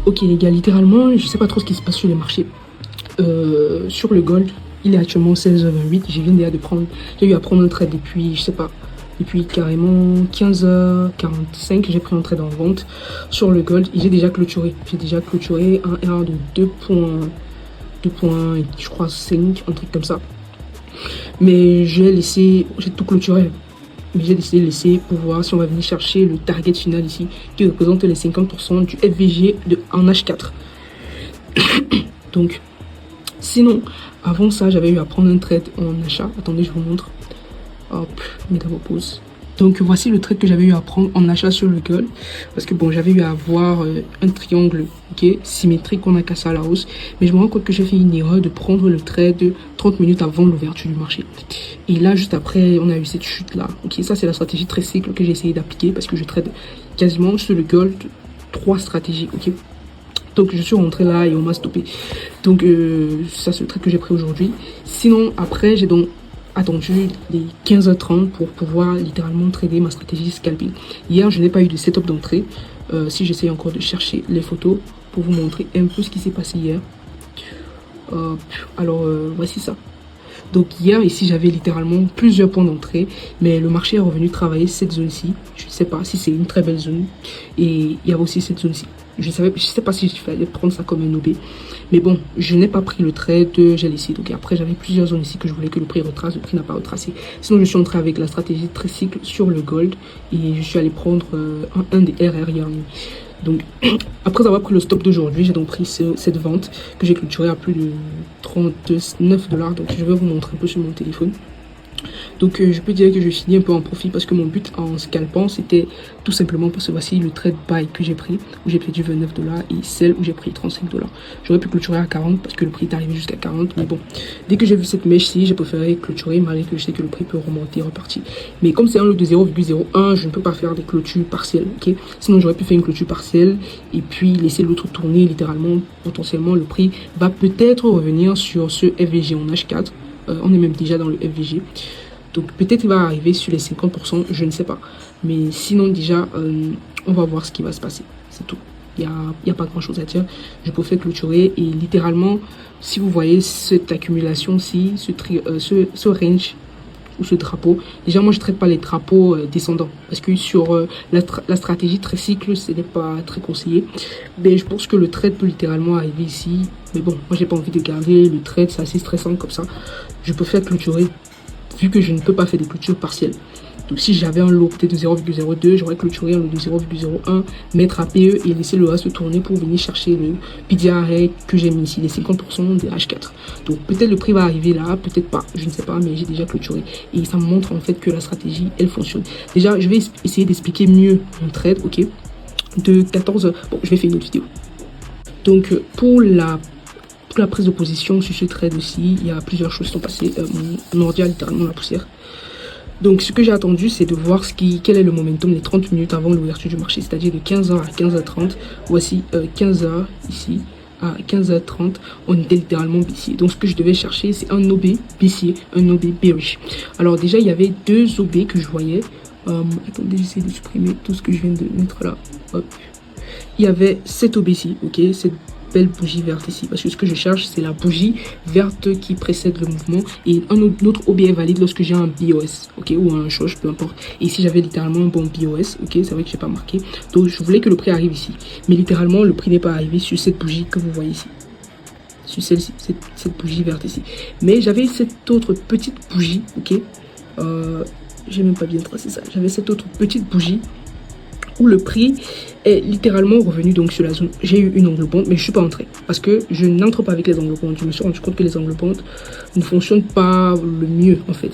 Ok les gars, littéralement, je sais pas trop ce qui se passe sur les marchés. Sur le gold, il est actuellement 16h28. J'ai viens déjà de prendre, j'ai eu à prendre un trade depuis, je sais pas, depuis carrément 15h45. J'ai pris un trade en vente sur le gold et j'ai déjà clôturé. J'ai déjà clôturé un erreur de 2 points, je crois 5, un truc comme ça. Mais j'ai tout clôturé. Mais j'ai décidé de laisser pour voir si on va venir chercher le target final ici, qui représente les 50% du FVG en H4. Donc, sinon, avant ça, j'avais eu à prendre un trade en achat. Attendez, je vous montre. Hop, mettez vos pauses. Donc, voici le trade que j'avais eu à prendre en achat sur le gold. Parce que bon, j'avais eu à avoir un triangle symétrique qu'on a cassé à la hausse. Mais je me rends compte que j'ai fait une erreur de prendre le trade 30 minutes avant l'ouverture du marché. Et là, juste après, on a eu cette chute-là. Ok, ça, c'est la stratégie très cycle que j'ai essayé d'appliquer parce que je trade quasiment sur le gold 3 stratégies. Ok. Donc je suis rentré là et on m'a stoppé. Donc ça c'est le trade que j'ai pris aujourd'hui. Sinon après j'ai donc attendu les 15h30 pour pouvoir littéralement trader ma stratégie scalping. Hier je n'ai pas eu de setup d'entrée. Si j'essaye encore de chercher les photos pour vous montrer un peu ce qui s'est passé hier. Alors voici ça. Donc hier ici j'avais littéralement plusieurs points d'entrée, mais le marché est revenu travailler cette zone-ci. Je ne sais pas si c'est une très belle zone. Et il y a aussi cette zone-ci. Je sais pas si je fallait prendre ça comme un OB. Mais bon, je n'ai pas pris le trade, j'ai laissé. Donc après, j'avais plusieurs zones ici que je voulais que le prix retrace. Le prix n'a pas retracé. Sinon, je suis entré avec la stratégie très cycle sur le gold. Et je suis allé prendre un des RR hier nuit. Donc, après avoir pris le stop d'aujourd'hui, j'ai donc pris cette vente que j'ai clôturée à plus de 39 $. Donc, je vais vous montrer un peu sur mon téléphone. Donc je peux dire que je finis un peu en profit parce que mon but en scalpant c'était tout simplement parce que voici le trade buy que j'ai pris où j'ai perdu 29 $ et celle où j'ai pris 35 $. J'aurais pu clôturer à 40 parce que le prix est arrivé jusqu'à 40, mais bon, dès que j'ai vu cette mèche-ci, j'ai préféré clôturer malgré que je sais que le prix peut remonter et repartir. Mais comme c'est un lot de 0,01, je ne peux pas faire des clôtures partielles, ok? Sinon j'aurais pu faire une clôture partielle et puis laisser l'autre tourner littéralement. Potentiellement le prix va peut-être revenir sur ce FVG en H4. On est même déjà dans le FVG. Donc peut-être il va arriver sur les 50%, je ne sais pas. Mais sinon déjà, on va voir ce qui va se passer. C'est tout. Il y a pas grand-chose à dire. Je préfère clôturer et littéralement, si vous voyez cette accumulation-ci, ce range ou ce drapeau, déjà moi je ne traite pas les drapeaux descendants. Parce que sur la stratégie très cycle, ce n'est pas très conseillé. Mais je pense que le trade peut littéralement arriver ici. Mais bon, moi j'ai pas envie de garder le trade, c'est assez stressant comme ça. Je préfère clôturer. Vu que je ne peux pas faire des clôtures partielles. Donc si j'avais un lot peut-être de 0,02, j'aurais clôturé un lot de 0,01, mettre à PE et laisser le reste tourner pour venir chercher le PDRA que j'ai mis ici, les 50% des H4. Donc peut-être le prix va arriver là, peut-être pas, je ne sais pas, mais j'ai déjà clôturé. Et ça me montre en fait que la stratégie, elle fonctionne. Déjà, je vais essayer d'expliquer mieux mon trade, ok. De 14h, bon, je vais faire une autre vidéo. Donc pour la prise de position sur ce trade aussi, il y a plusieurs choses qui sont passées. Mon ordi a littéralement la poussière. Donc ce que j'ai attendu, c'est de voir quel est le momentum des 30 minutes avant l'ouverture du marché, c'est-à-dire de 15h à 15h30. Voici 15h ici à 15h30, on était littéralement baissier. Donc ce que je devais chercher, c'est un OB baissier, un OB bearish. Alors déjà, il y avait deux OB que je voyais. Attendez, j'essaie de supprimer tout ce que je viens de mettre là. Hop. Il y avait cette OB ici, ok, cette belle bougie verte ici, parce que ce que je cherche c'est la bougie verte qui précède le mouvement et un autre OB est valide lorsque j'ai un BOS, ok, ou un short, peu importe. Et ici j'avais littéralement un bon BOS, ok, c'est vrai que j'ai pas marqué, donc je voulais que le prix arrive ici, mais littéralement le prix n'est pas arrivé sur cette bougie que vous voyez ici, sur celle-ci, cette bougie verte ici. Mais j'avais cette autre petite bougie, ok, j'ai même pas bien tracé ça, j'avais cette autre petite bougie où le prix est littéralement revenu donc sur la zone. J'ai eu une englobante, mais je suis pas entré parce que je n'entre pas avec les englobantes. Je me suis rendu compte que les englobantes ne fonctionnent pas le mieux en fait.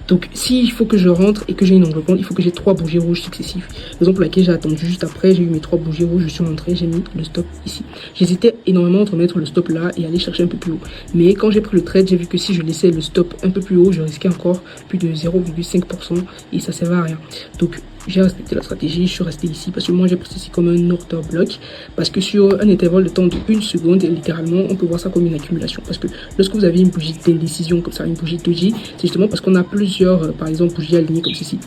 Donc s'il faut que je rentre et que j'ai une englobante, il faut que j'ai 3 bougies rouges successives. Raison pour laquelle j'ai attendu juste après, j'ai eu mes 3 bougies rouges, je suis rentré, j'ai mis le stop ici. J'hésitais énormément entre mettre le stop là et aller chercher un peu plus haut. Mais quand j'ai pris le trade, j'ai vu que si je laissais le stop un peu plus haut, je risquais encore plus de 0,5% et ça servait à rien. Donc j'ai respecté la stratégie, je suis resté ici parce que moi j'ai pris ceci comme un order block parce que sur un intervalle de temps de 1 seconde, littéralement on peut voir ça comme une accumulation parce que lorsque vous avez une bougie d'indécision comme ça, une bougie doji, c'est justement parce qu'on a plusieurs par exemple bougies alignées comme ceci.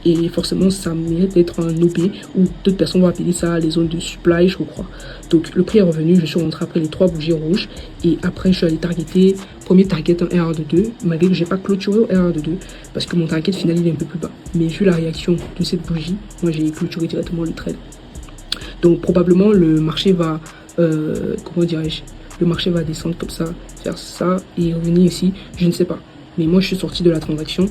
Et forcément, ça mérite d'être un OP, ou d'autres personnes vont appeler ça les zones de supply, je crois. Donc le prix est revenu, je suis rentré après les 3 bougies rouges. Et après, je suis allé targeter, premier target un R1 de 2, malgré que j'ai pas clôturé au R1 de 2, parce que mon target final il est un peu plus bas. Mais vu la réaction de cette bougie, moi j'ai clôturé directement le trade. Donc probablement le marché va, comment dirais-je, le marché va descendre comme ça, faire ça et revenir ici, je ne sais pas. Mais moi je suis sorti de la transaction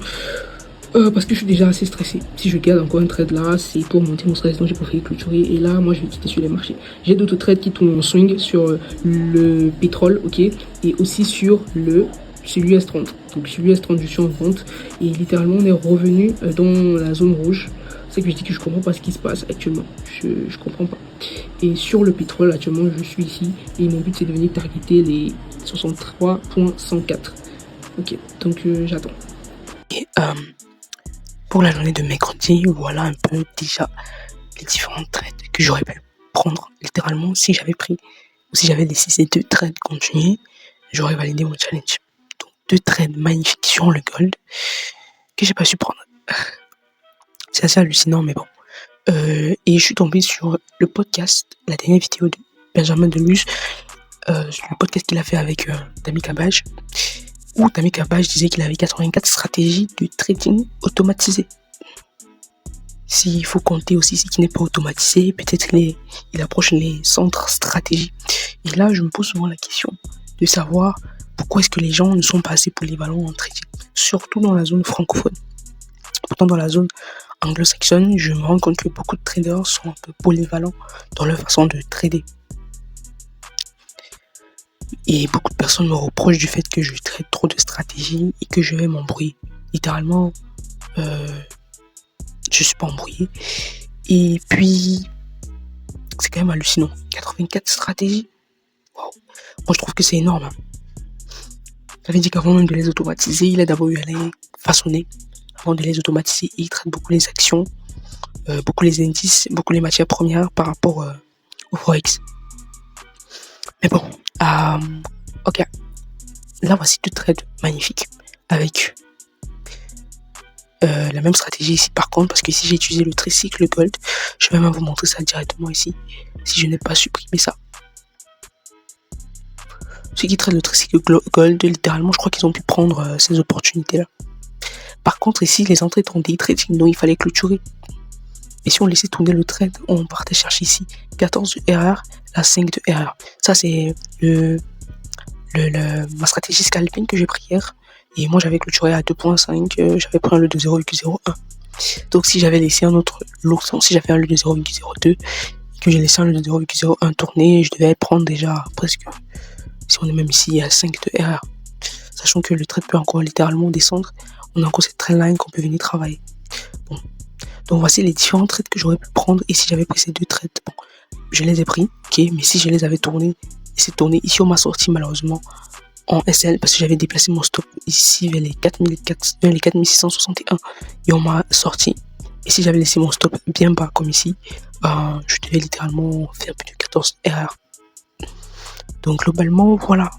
parce que je suis déjà assez stressé. Si je garde encore un trade là, c'est pour monter mon stress, donc j'ai préféré clôturer. Et là, moi je vais quitter sur les marchés. J'ai d'autres trades qui tournent en swing sur le pétrole, ok, et aussi sur l'US30. Donc sur l'US30, je suis en vente et littéralement on est revenu dans la zone rouge. C'est que je dis que je comprends pas ce qui se passe actuellement. Je comprends pas. Et sur le pétrole, actuellement, je suis ici. Et mon but, c'est de venir targeter les 63,104. Ok, donc j'attends. Et pour la journée de mercredi, voilà un peu déjà les différents trades que j'aurais pu prendre. Littéralement, si j'avais pris ou si j'avais laissé ces 2 trades continuer, j'aurais validé mon challenge. Donc 2 trades magnifiques sur le gold que j'ai pas su prendre. C'est assez hallucinant, mais bon. Et je suis tombé sur le podcast, la dernière vidéo de Benjamin Deluse, le podcast qu'il a fait avec Dami Kabaj, où Dami Kabaj disait qu'il avait 84 stratégies de trading automatisées. S'il faut compter aussi ce qui n'est pas automatisé, peut-être il approche les centres stratégies. Et là, je me pose souvent la question de savoir pourquoi est-ce que les gens ne sont pas assez polyvalents en trading, surtout dans la zone francophone. Pourtant, dans la zone anglo-saxonne, je me rends compte que beaucoup de traders sont un peu polyvalents dans leur façon de trader. Et beaucoup de personnes me reprochent du fait que je trade trop de stratégies et que je vais m'embrouiller. Littéralement, je suis pas embrouillé. Et puis, c'est quand même hallucinant. 84 stratégies. Wow. Moi, je trouve que c'est énorme. J'avais dit qu'avant même de les automatiser, il a d'abord eu à les façonner. Avant de les automatiser, il traite beaucoup les actions, beaucoup les indices, beaucoup les matières premières par rapport au Forex. Mais bon, ok. Là, voici 2 trades magnifiques avec la même stratégie ici par contre, parce que si j'ai utilisé le tricycle gold, je vais même vous montrer ça directement ici, si je n'ai pas supprimé ça. Ceux qui traitent le tricycle gold, littéralement, je crois qu'ils ont pu prendre ces opportunités-là. Par contre, ici, les entrées sont day trading, donc il fallait clôturer. Et si on laissait tourner le trade, on partait chercher ici 14 de RR, la 5 de RR. Ça, c'est ma stratégie scalping que j'ai pris hier. Et moi, j'avais clôturé à 2.5, j'avais pris un lot de 0,01. Donc, si j'avais laissé un autre lot, si j'avais un lot de 0,02, et que j'ai laissé un lot de 0,01 tourner, je devais prendre déjà presque, si on est même ici, à 5 de RR. Sachant que le trade peut encore littéralement descendre, on a encore cette trendline qu'on peut venir travailler. Bon. Donc voici les différents trades que j'aurais pu prendre. Et si j'avais pris ces 2 trades, bon, je les ai pris, ok, mais si je les avais tournés, et c'est tourné, ici on m'a sorti malheureusement en SL parce que j'avais déplacé mon stop ici vers les 4661 et on m'a sorti. Et si j'avais laissé mon stop bien bas comme ici, je devais littéralement faire plus de 14 erreurs. Donc globalement, voilà.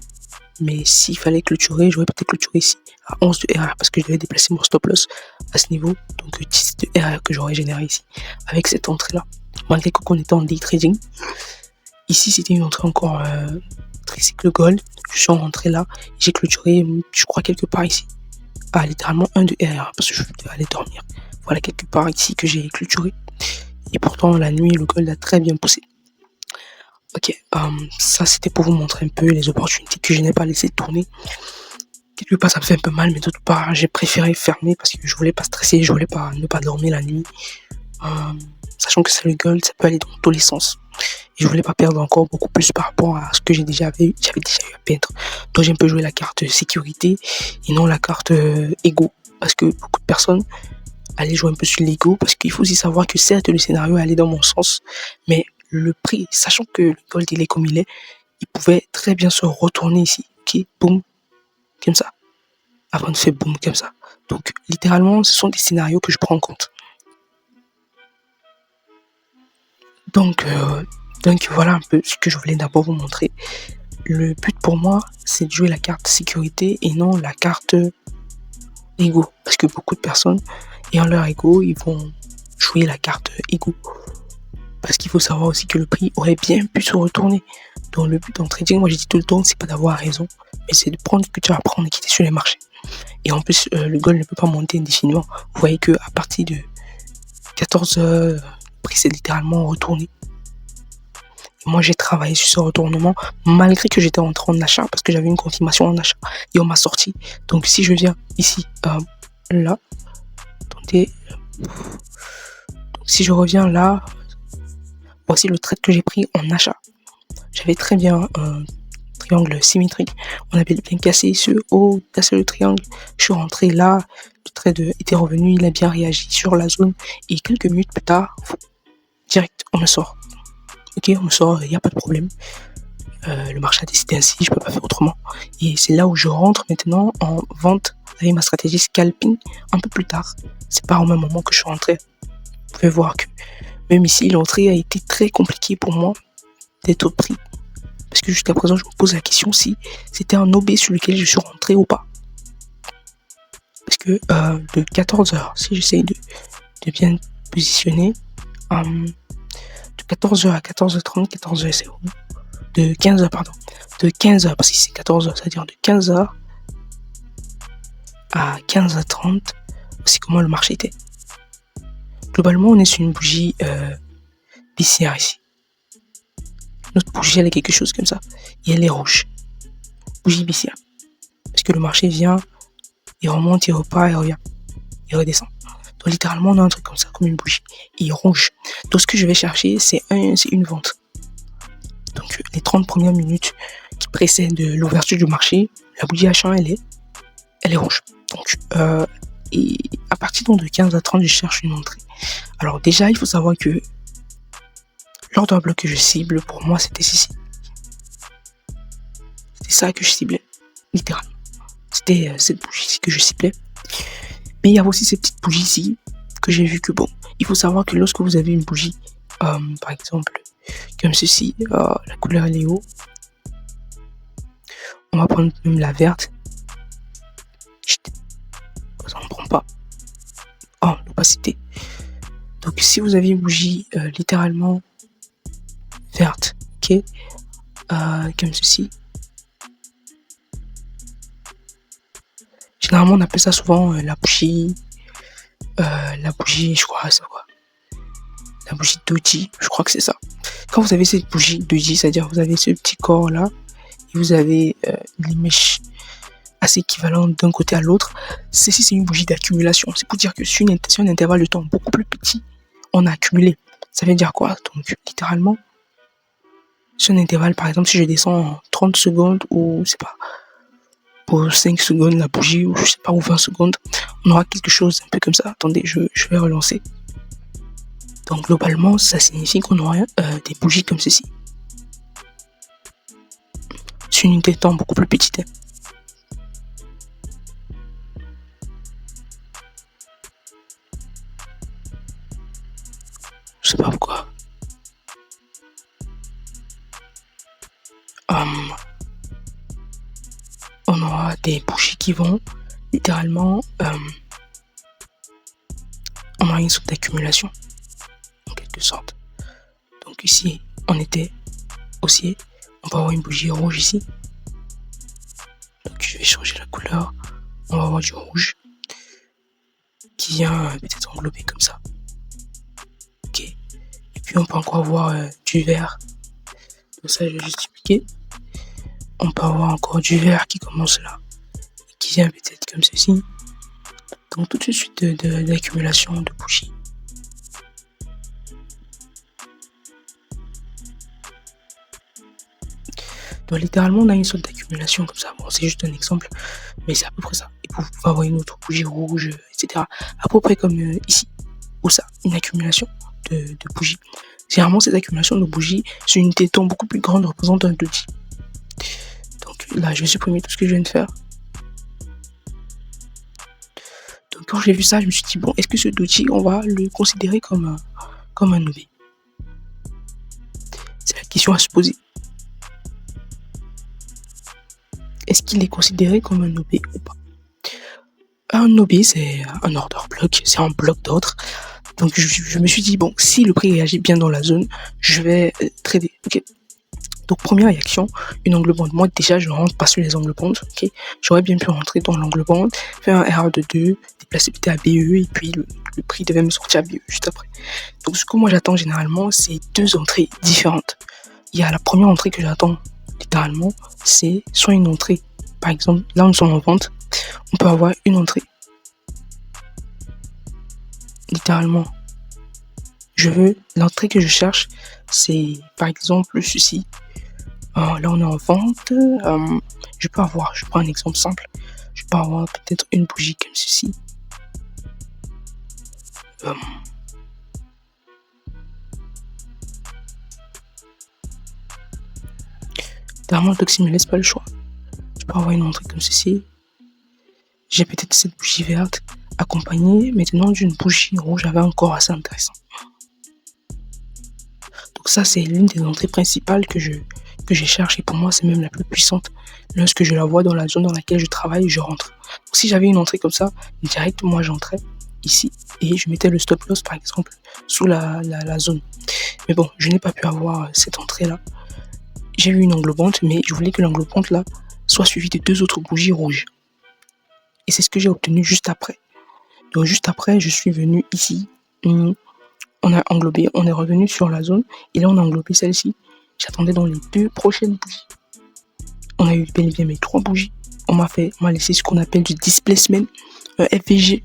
Mais s'il fallait clôturer, j'aurais peut-être clôturé ici à 11 de RR parce que je devais déplacer mon stop loss à ce niveau. Donc 10 de RR que j'aurais généré ici avec cette entrée-là. Malgré qu'on était en day trading. Ici, c'était une entrée encore tricycle gold. Je suis rentré là. J'ai clôturé, je crois, quelque part ici. Littéralement 1 de RR parce que je devais aller dormir. Voilà quelque part ici que j'ai clôturé. Et pourtant, la nuit, le gold a très bien poussé. Ok, ça c'était pour vous montrer un peu les opportunités que je n'ai pas laissé tourner. Quelque part ça me fait un peu mal, mais d'autre part j'ai préféré fermer parce que je voulais pas stresser, je voulais pas ne pas dormir la nuit. Sachant que c'est le gold, ça peut aller dans tous les sens. Et je voulais pas perdre encore beaucoup plus par rapport à ce que j'avais déjà eu à perdre. Donc j'ai un peu joué la carte sécurité et non la carte ego. Parce que beaucoup de personnes allaient jouer un peu sur l'ego. Parce qu'il faut aussi savoir que certes le scénario allait dans mon sens, mais le prix, sachant que le gold il est comme il pouvait très bien se retourner ici, ok, boum, comme ça, avant de faire boum, comme ça. Donc littéralement ce sont des scénarios que je prends en compte. Donc voilà un peu ce que je voulais d'abord vous montrer. Le but pour moi c'est de jouer la carte sécurité et non la carte ego, parce que beaucoup de personnes et en leur ego, ils vont jouer la carte ego. Parce qu'il faut savoir aussi que le prix aurait bien pu se retourner. Donc le but en trading, moi j'ai dit tout le temps, c'est pas d'avoir raison, mais c'est de prendre ce que tu as à prendre et quitter sur les marchés. Et en plus, le gold ne peut pas monter indéfiniment. Vous voyez que à partir de 14 heures, le prix s'est littéralement retourné. Et moi j'ai travaillé sur ce retournement malgré que j'étais entré en achat parce que j'avais une confirmation en achat et on m'a sorti. Donc si je viens ici, là, attendez, si je reviens là, voici le trade que j'ai pris en achat. J'avais très bien un triangle symétrique. On avait bien cassé ce haut, cassé le triangle. Je suis rentré là, le trade était revenu, il a bien réagi sur la zone. Et quelques minutes plus tard, direct, on me sort. Ok, on me sort, il n'y a pas de problème. Le marché a décidé ainsi, je peux pas faire autrement. Et c'est là où je rentre maintenant en vente avec ma stratégie scalping un peu plus tard. C'est pas au même moment que je suis rentré. Vous pouvez voir que même ici, l'entrée a été très compliquée pour moi d'être au prix. Parce que jusqu'à présent, je me pose la question si c'était un OB sur lequel je suis rentré ou pas. Parce que de 14 heures, si j'essaye de bien positionner, de 14 heures à 14h30, 14 heures c'est où? De 15 heures, pardon. De 15 heures, parce que c'est 14 heures, c'est-à-dire de 15 heures à 15h30, c'est comment le marché était. Globalement, on est sur une bougie baissière ici. Notre bougie, elle est quelque chose comme ça. Et elle est rouge. Bougie baissière. Parce que le marché vient, il remonte, il repart, il revient. Il redescend. Donc littéralement, on a un truc comme ça, comme une bougie. Et il rouge. Donc ce que je vais chercher, c'est une vente. Donc les 30 premières minutes qui précèdent l'ouverture du marché, la bougie H1, elle est rouge. Donc et à partir de 15 à 30, je cherche une entrée. Alors déjà, il faut savoir que l'ordre bloc que je cible, pour moi, c'était ceci. C'était ça que je ciblais, littéralement. C'était cette bougie-ci que je ciblais. Mais il y a aussi cette petite bougie ici que j'ai vu que bon, il faut savoir que lorsque vous avez une bougie, par exemple, comme ceci, la couleur elle est haut. On va prendre même la verte. Ça ne prend pas. Oh, l'opacité. Donc si vous avez une bougie littéralement verte, ok, comme ceci. Généralement on appelle ça souvent la bougie, je crois, c'est quoi? La bougie doji, je crois que c'est ça. Quand vous avez cette bougie doji, c'est-à-dire vous avez ce petit corps là, et vous avez les mèches assez équivalentes d'un côté à l'autre, ceci c'est une bougie d'accumulation. C'est pour dire que sur un intervalle de temps beaucoup plus petit, on a accumulé. Ça veut dire quoi? Donc littéralement, sur un intervalle, par exemple, si je descends en 30 secondes ou je sais pas, pour 5 secondes la bougie, ou je sais pas, ou 20 secondes, on aura quelque chose un peu comme ça. Attendez, je vais relancer. Donc globalement, ça signifie qu'on aura des bougies comme ceci. Sur une unité de temps beaucoup plus petite. Je sais pas pourquoi. On aura des bougies qui vont littéralement, on aura une sorte d'accumulation en quelque sorte. Donc ici on était haussier, on va avoir une bougie rouge ici. Donc je vais changer la couleur, on va avoir du rouge qui vient peut-être englober comme ça. Ok. Et puis on peut encore avoir du vert. Donc ça je vais juste expliquer. On peut avoir encore du vert qui commence là, et qui vient peut-être comme ceci. Donc tout de suite d'accumulation de bougies. Donc littéralement on a une sorte d'accumulation comme ça. Bon, c'est juste un exemple, mais c'est à peu près ça. Et vous pouvez avoir une autre bougie rouge, etc. À peu près comme ici, ou ça, une accumulation de bougies. Généralement cette accumulation de bougies sur une unité de temps beaucoup plus grande représente un doji. Donc là je vais supprimer tout ce que je viens de faire. Donc quand j'ai vu ça, je me suis dit bon, est-ce que ce doji on va le considérer comme un OB? C'est la question à se poser. Est-ce qu'il est considéré comme un OB ou pas? Un OB, c'est un order block, c'est un bloc d'ordre. Donc je me suis dit, bon, si le prix réagit bien dans la zone, je vais trader. Ok. Donc première réaction, une angle bond. Moi déjà, je ne rentre pas sur les angles bonds. Ok. J'aurais bien pu rentrer dans l'angle bond, faire un R de 2, déplacer peut-être à BE, et puis le prix devait me sortir à BE juste après. Donc ce que moi j'attends généralement, c'est deux entrées différentes. Il y a la première entrée que j'attends littéralement, c'est soit une entrée. Par exemple, là nous sommes en vente, on peut avoir une entrée. Littéralement. Je veux, l'entrée que je cherche, c'est par exemple ceci. Là on est en vente. Je prends un exemple simple. Je peux avoir peut-être une bougie comme ceci. Littéralement, le toxine me laisse pas le choix. Je peux avoir une entrée comme ceci. J'ai peut-être cette bougie verte accompagnée maintenant d'une bougie rouge avec un corps assez intéressant. Donc ça, c'est l'une des entrées principales que je cherche, et pour moi, c'est même la plus puissante. Lorsque je la vois dans la zone dans laquelle je travaille, je rentre. Donc si j'avais une entrée comme ça, direct, moi, j'entrais ici et je mettais le stop loss, par exemple, sous la zone. Mais bon, je n'ai pas pu avoir cette entrée-là. J'ai eu une englobante, mais je voulais que l'englobante là soit suivie de deux autres bougies rouges. Et c'est ce que j'ai obtenu juste après. Donc juste après, je suis venu ici. On a englobé, on est revenu sur la zone, et là on a englobé celle-ci. J'attendais dans les deux prochaines bougies. On a eu bel et bien mes trois bougies. On m'a laissé ce qu'on appelle du displacement, FVG.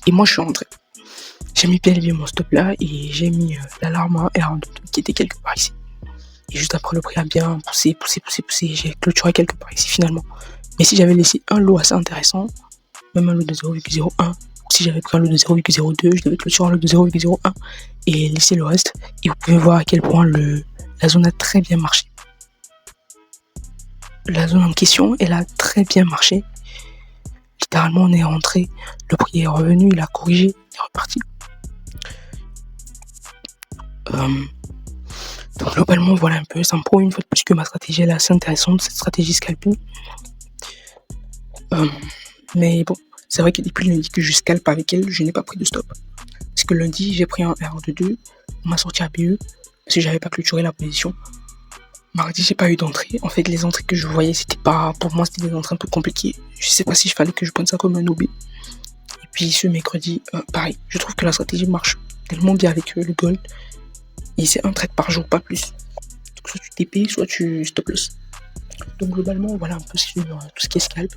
Et moi je suis rentré. J'ai mis bel et bien mon stop là, et j'ai mis l'alarme à R2 qui était quelque part ici. Et juste après, le prix a bien poussé. J'ai clôturé quelque part ici finalement. Mais si j'avais laissé un lot assez intéressant, même un lot de 0,01, si j'avais pris un lot de 0,02, je devais clôturer un lot de 0,01 et laisser le reste. Et vous pouvez voir à quel point la zone a très bien marché. La zone en question, elle a très bien marché. Littéralement, on est rentré, le prix est revenu, il a corrigé, il est reparti. Donc globalement, voilà un peu, ça me prouve une fois de plus que ma stratégie elle est assez intéressante, cette stratégie scalping. Mais bon, c'est vrai que depuis lundi que je scalpe avec elle, je n'ai pas pris de stop. Parce que lundi, j'ai pris un R de 2, on m'a sorti à BE, parce que j'avais pas clôturé la position. Mardi, j'ai pas eu d'entrée. En fait, les entrées que je voyais, pour moi, c'était des entrées un peu compliquées. Je sais pas si il fallait que je prenne ça comme un OB. Et puis ce mercredi, pareil, je trouve que la stratégie marche tellement bien avec le gold. Et c'est un trade par jour, pas plus. Donc soit tu TP, soit tu stop loss. Donc globalement, voilà un peu sur tout ce qui est scalp.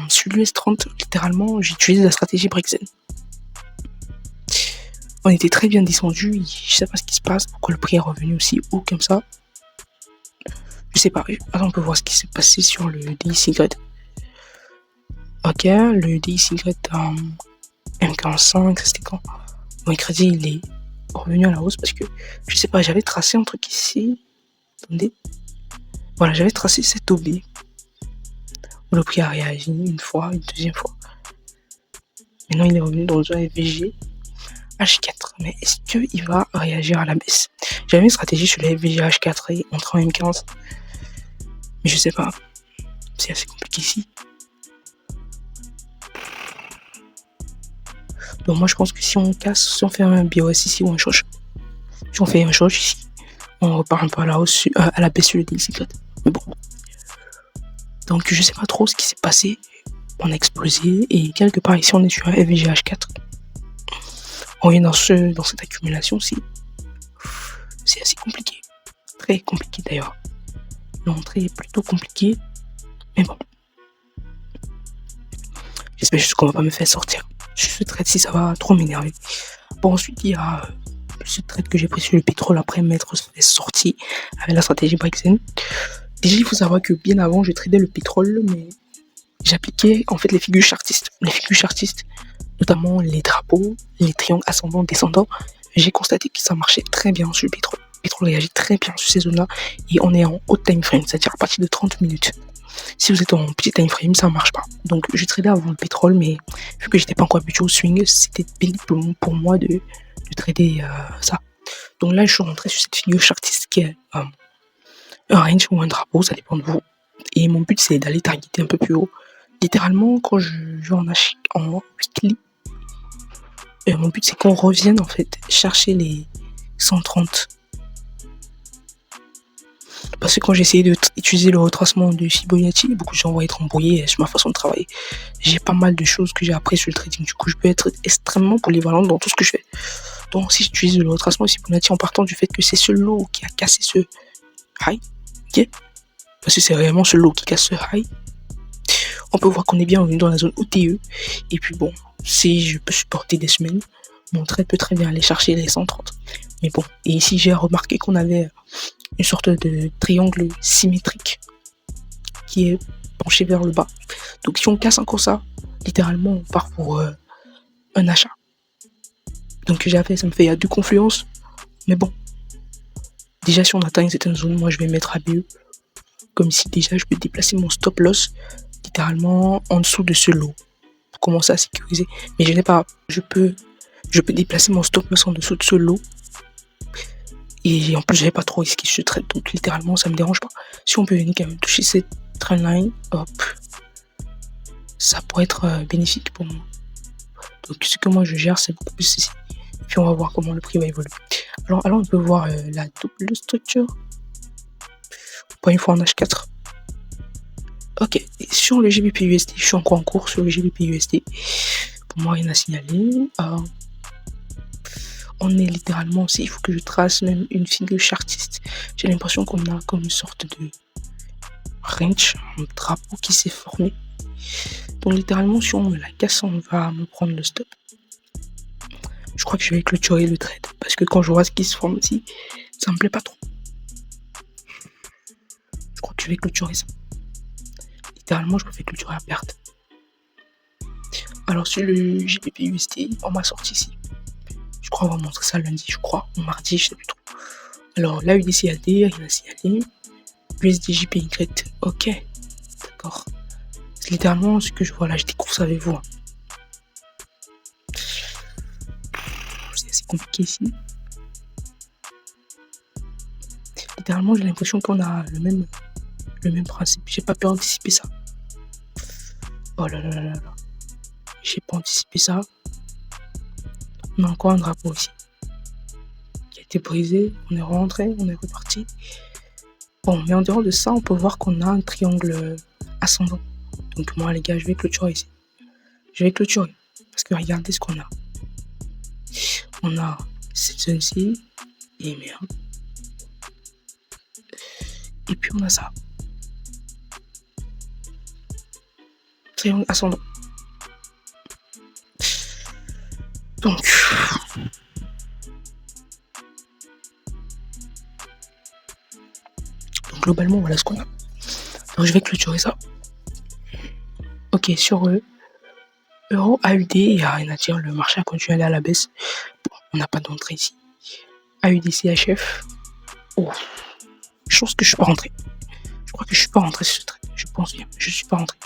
Sur l'US30, littéralement, j'ai utilisé la stratégie Brexen. On était très bien descendu, je sais pas ce qui se passe, pourquoi le prix est revenu aussi haut comme ça. Je sais pas, attends, on peut voir ce qui s'est passé sur le DXY. Ok, le DXY M45, c'était quand? Mercredi, il est revenu à la hausse parce que, je sais pas, j'avais tracé un truc ici. Attendez. Voilà, j'avais tracé cette OB. Le prix a réagi une fois, une deuxième fois. Maintenant, il est revenu dans un FVG H4. Mais est-ce qu'il va réagir à la baisse? J'avais une stratégie sur le FVG H4 et entrer en M15. Mais je sais pas. C'est assez compliqué ici. Donc moi, je pense que si on casse, si on fait un BOS ici ou un choche, si on fait un choche ici, on repart un peu à la hausse, à la baisse sur le DXY. Mais bon. Donc je sais pas trop ce qui s'est passé. On a explosé et quelque part ici on est sur un FVG H4. On est dans cette accumulation-ci. C'est assez compliqué. Très compliqué d'ailleurs. L'entrée est plutôt compliquée. Mais bon. J'espère juste qu'on va pas me faire sortir. Ce trade si ça va trop m'énerver. Bon, ensuite il y a ce trade que j'ai pris sur le pétrole après m'être sorti avec la stratégie Brexen. Déjà il faut savoir que bien avant je tradais le pétrole, mais j'appliquais en fait les figures chartistes. Les figures chartistes, notamment les drapeaux, les triangles ascendants, descendants. J'ai constaté que ça marchait très bien sur le pétrole. Le pétrole réagit très bien sur ces zones-là et on est en haut time frame, c'est-à-dire à partir de 30 minutes. Si vous êtes en petit time frame, ça marche pas. Donc je tradais avant le pétrole, mais vu que j'étais pas encore habitué au swing, c'était pénible pour moi de trader ça. Donc là, je suis rentré sur cette figure chartiste qui est un range ou un drapeau, ça dépend de vous. Et mon but, c'est d'aller targeter un peu plus haut. littéralement, quand je joue en weekly, mon but c'est qu'on revienne en fait chercher les 130. Parce que quand j'ai essayé d'utiliser le retracement de Fibonacci, beaucoup de gens vont être embrouillés sur ma façon de travailler. J'ai pas mal de choses que j'ai appris sur le trading. Du coup, je peux être extrêmement polyvalent dans tout ce que je fais. Donc, si j'utilise le retracement de Fibonacci en partant du fait que c'est ce lot qui a cassé ce high, ok, parce que c'est réellement ce lot qui casse ce high, on peut voir qu'on est bien revenu dans la zone OTE. Et puis bon, si je peux supporter des semaines, mon trade peut très bien aller chercher les 130. Mais bon, et ici j'ai remarqué qu'on avait une sorte de triangle symétrique qui est penché vers le bas. Donc si on casse encore ça, littéralement on part pour un achat. Donc ça me fait à deux confluences. Mais bon, déjà si on atteint une certaine zone, moi je vais mettre ABE. Comme si déjà je peux déplacer mon stop loss littéralement en dessous de ce lot pour commencer à sécuriser. Mais je n'ai pas, je peux déplacer mon stop loss en dessous de ce lot. Et en plus, j'avais pas trop risqué ce trade, donc littéralement, ça me dérange pas. Si on peut venir quand même toucher cette trendline, hop, ça pourrait être bénéfique pour moi. Donc, ce que moi je gère, c'est beaucoup plus ici. Et puis, on va voir comment le prix va évoluer. Alors on peut voir la double structure. Pas une fois en H4. Ok, et sur le GBP-USD, je suis encore en cours sur le GBP-USD. Pour moi, rien à signaler. On est littéralement aussi, il faut que je trace même une figure chartiste. J'ai l'impression qu'on a comme une sorte de range, un drapeau qui s'est formé. Donc littéralement, si on me la casse, on va me prendre le stop. Je crois que je vais clôturer le trade. Parce que quand je vois ce qui se forme ici, ça me plaît pas trop. Je crois que je vais clôturer ça. Littéralement, je peux faire clôturer à perte. Alors sur le GBP-USD, on m'a sorti ici. Je crois qu'on va montrer ça lundi, je crois, ou mardi, je sais plus trop. Alors là, UDCAD, rien à signaler. USDJPY, ok, d'accord. C'est littéralement ce que je vois là, je découvre ça avec vous. C'est assez compliqué ici. Littéralement, j'ai l'impression qu'on a le même principe. J'ai pas pu anticiper ça. Oh là là là là. J'ai pas anticipé ça. On a encore un drapeau ici qui a été brisé. On est rentré, on est reparti. Bon, mais en dehors de ça, on peut voir qu'on a un triangle ascendant. Donc moi, les gars, je vais clôturer ici. Je vais clôturer. Parce que regardez ce qu'on a. On a cette zone-ci. Et merde. Et puis on a ça. Triangle ascendant. Donc globalement, voilà ce qu'on a. Donc je vais clôturer ça. Ok, sur Euro AUD, il n'y a rien à dire. Le marché a continué à aller à la baisse. Bon, on n'a pas d'entrée ici. AUD CHF. Oh, je pense que je suis pas rentré. Je crois que je suis pas rentré sur ce trade. Je pense bien. Je suis pas rentré.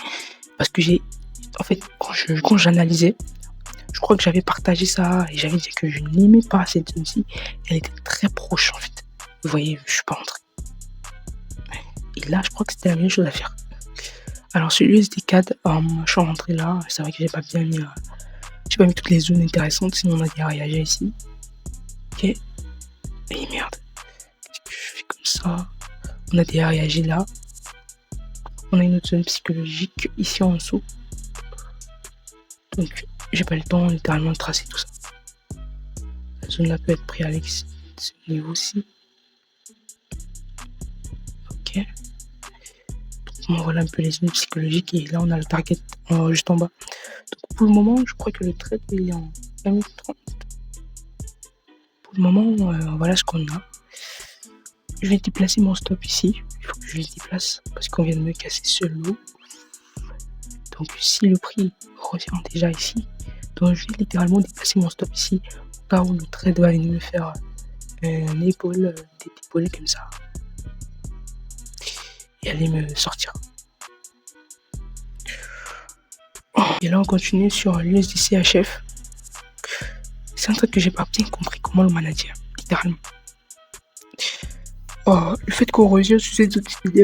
Parce que en fait, quand j'analysais, je crois que j'avais partagé ça et j'avais dit que je n'aimais pas cette zone-ci. Elle était très proche en fait. Vous voyez, je suis pas rentré. Et là, je crois que c'était la meilleure chose à faire. Alors sur l'USD CAD, je suis rentré là. C'est vrai que j'ai pas mis toutes les zones intéressantes, sinon on a des réagir ici. Ok. Et merde. Qu'est-ce que je fais comme ça? On a des réagir là. On a une autre zone psychologique ici en dessous. Donc j'ai pas le temps littéralement de tracer tout ça. La zone là peut être prise avec ce niveau-ci. Ok. Donc voilà un peu les zones psychologiques et là on a le target juste en bas. Donc pour le moment, je crois que le trade il est en 2030. Pour le moment, voilà ce qu'on a. Je vais déplacer mon stop ici. Il faut que je le déplace parce qu'on vient de me casser ce lot. Donc si le prix revient déjà ici, donc je vais littéralement déplacer mon stop ici au cas où le trade va venir me faire un épaule, des épaules comme ça et aller me sortir. Et là on continue sur l'USDCHF. C'est un truc que j'ai pas bien compris comment le manager, littéralement. Le fait qu'on revienne sur cette zone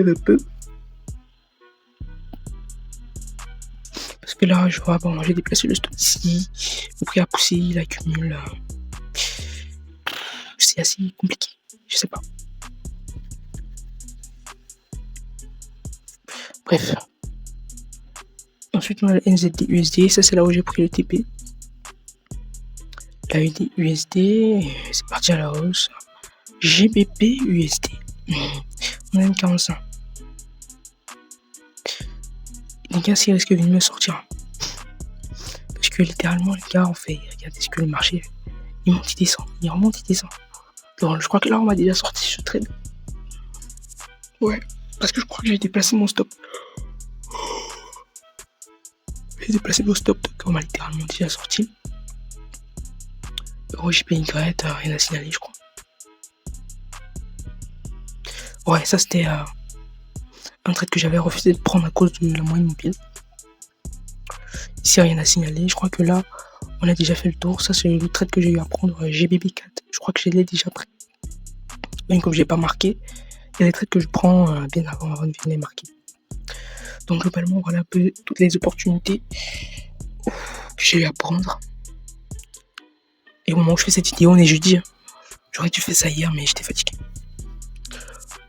un peu, Et là, je vois, bon, j'ai déplacé le stop ici. Le prix a poussé, il accumule. C'est assez compliqué. Je sais pas. Bref. Ensuite, on a le NZD USD. Ça, c'est là où j'ai pris le TP. La UD USD, c'est parti à la hausse. GBP USD. On a une 45. Les gars, s'il risque de venir me sortir. Parce que littéralement, les gars, on fait. Regardez ce que le marché. Il monte, il descend. Il remonte, il descend. Donc, je crois que là, on m'a déjà sorti ce trade. Ouais. Parce que je crois que j'ai déplacé mon stop. J'ai déplacé mon stop. Donc, on m'a littéralement déjà sorti. JPY, rien à signaler, je crois. Ouais, ça c'était un trade que j'avais refusé de prendre à cause de la moyenne mobile. Ici, rien à signaler. Je crois que là, on a déjà fait le tour. Ça, c'est le trade que j'ai eu à prendre, GBB4. Je crois que je l'ai déjà pris. Même comme je n'ai pas marqué, il y a des trades que je prends bien avant de venir les marquer. Donc, globalement, voilà un peu toutes les opportunités que j'ai eu à prendre. Et au moment où je fais cette vidéo, on est jeudi. J'aurais dû faire ça hier, mais j'étais fatigué.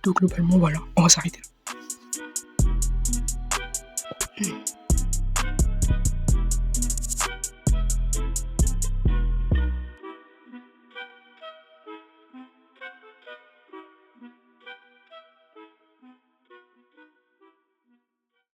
Donc, globalement, voilà, on va s'arrêter là.